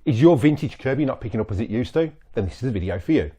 Is your vintage Kirby not picking up as it used to? Then this is the video for you.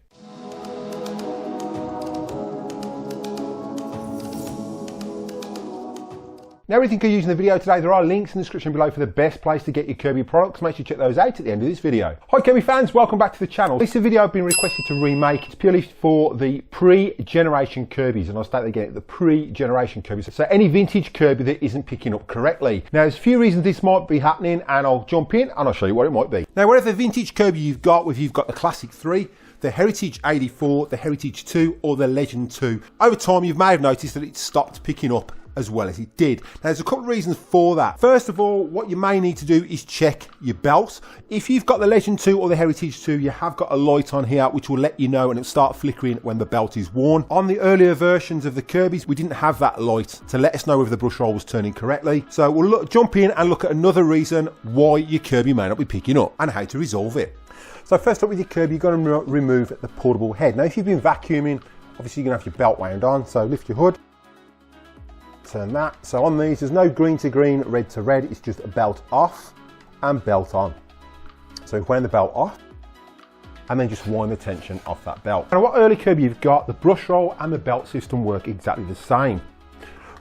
Now, everything you're using in the video today, there are links in the description below for the best place to get your Kirby products. Make sure you check those out at the end of this video. Hi Kirby fans, welcome back to the channel. This is a video I've been requested to remake. It's purely for the pre-generation Kirbys, and I'll state that again, the pre-generation Kirbys. So any vintage Kirby that isn't picking up correctly. Now, there's a few reasons this might be happening, and I'll jump in and I'll show you what it might be. Now, whatever vintage Kirby you've got, whether you've got the Classic 3, the Heritage 84, the Heritage 2, or the Legend 2, over time you may have noticed that it stopped picking up as well as it did. Now, there's a couple of reasons for that. First of all, what you may need to do is check your belt. If you've got the Legend 2 or the Heritage 2, you have got a light on here which will let you know, and it'll start flickering when the belt is worn. On the earlier versions of the Kirbys, we didn't have that light to let us know whether the brush roll was turning correctly. So we'll jump in and look at another reason why your Kirby may not be picking up and how to resolve it. So first up with your Kirby, you've got to remove the portable head. Now, if you've been vacuuming, obviously you're going to have your belt wound on. So lift your hood, turn that. So on these, there's no green to green, red to red. It's just a belt off and belt on. So wind the belt off and then just wind the tension off that belt. And what early Kirby you've got, the brush roll and the belt system work exactly the same.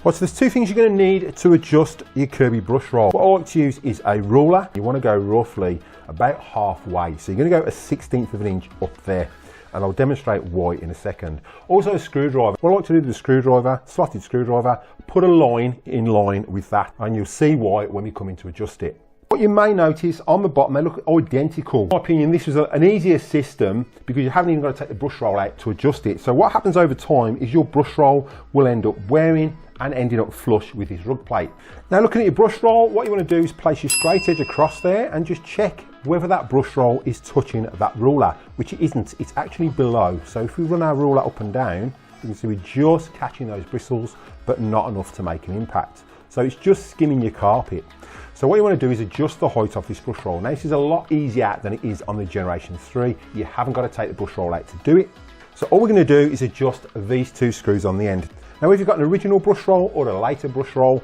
Well, so there's two things you're going to need to adjust your Kirby brush roll. What I like to use is a ruler. You want to go roughly about halfway. So you're going to go a 1/16 of an inch up there. And I'll demonstrate why in a second. Also a screwdriver. What I like to do with a screwdriver, slotted screwdriver, put a line in line with that, and you'll see why when we come in to adjust it. What you may notice on the bottom, they look identical. In my opinion, this is an easier system because you haven't even got to take the brush roll out to adjust it. So what happens over time is your brush roll will end up wearing and ending up flush with this rug plate. Now, looking at your brush roll, what you want to do is place your straight edge across there and just check whether that brush roll is touching that ruler, which it isn't. It's actually below. So if we run our ruler up and down, you can see we're just catching those bristles, but not enough to make an impact. So it's just skimming your carpet. So what you want to do is adjust the height of this brush roll. Now, this is a lot easier than it is on the Generation 3. You haven't got to take the brush roll out to do it. So all we're going to do is adjust these two screws on the end. Now, if you've got an original brush roll or a later brush roll,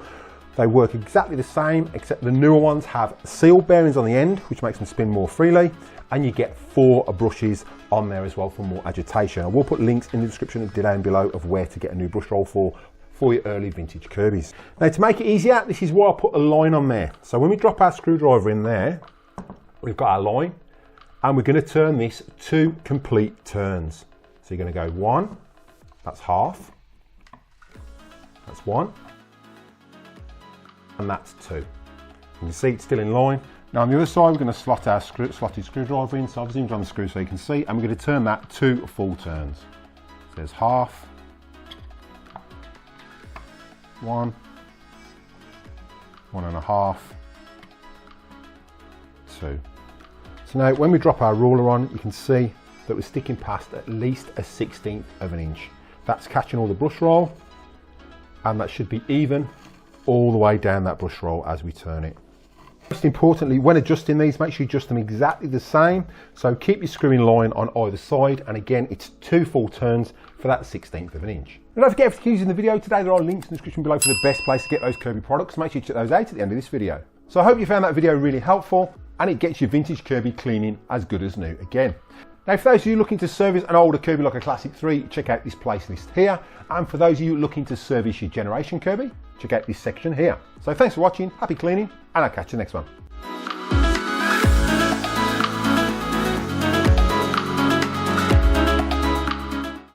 they work exactly the same, except the newer ones have seal bearings on the end, which makes them spin more freely, and you get 4 brushes on there as well for more agitation. I will put links in the description down below of where to get a new brush roll for your early vintage Kirbys. Now, to make it easier, this is why I put a line on there. So when we drop our screwdriver in there, we've got our line, and we're going to turn this 2 complete turns. So you're going to go 1, that's half, that's 1, and that's 2. You can see it's still in line. Now on the other side, we're going to slot our slotted screwdriver in. So I've zoomed on the screw so you can see, and we're going to turn that 2 full turns. So there's half, 1, 1.5, 2. So now when we drop our ruler on, you can see that we're sticking past at least a 1/16 of an inch. That's catching all the brush roll, and that should be even all the way down that brush roll as we turn it. Most importantly, when adjusting these, make sure you adjust them exactly the same. So keep your screwing line on either side, and again, it's 2 full turns for that 1/16 of an inch. And don't forget, if you're using the video today, there are links in the description below for the best place to get those Kirby products. Make sure you check those out at the end of this video. So I hope you found that video really helpful, and it gets your vintage Kirby cleaning as good as new again. Now, for those of you looking to service an older Kirby like a Classic 3, check out this playlist here. And for those of you looking to service your Generation Kirby, check out this section here. So thanks for watching, happy cleaning, and I'll catch you next one.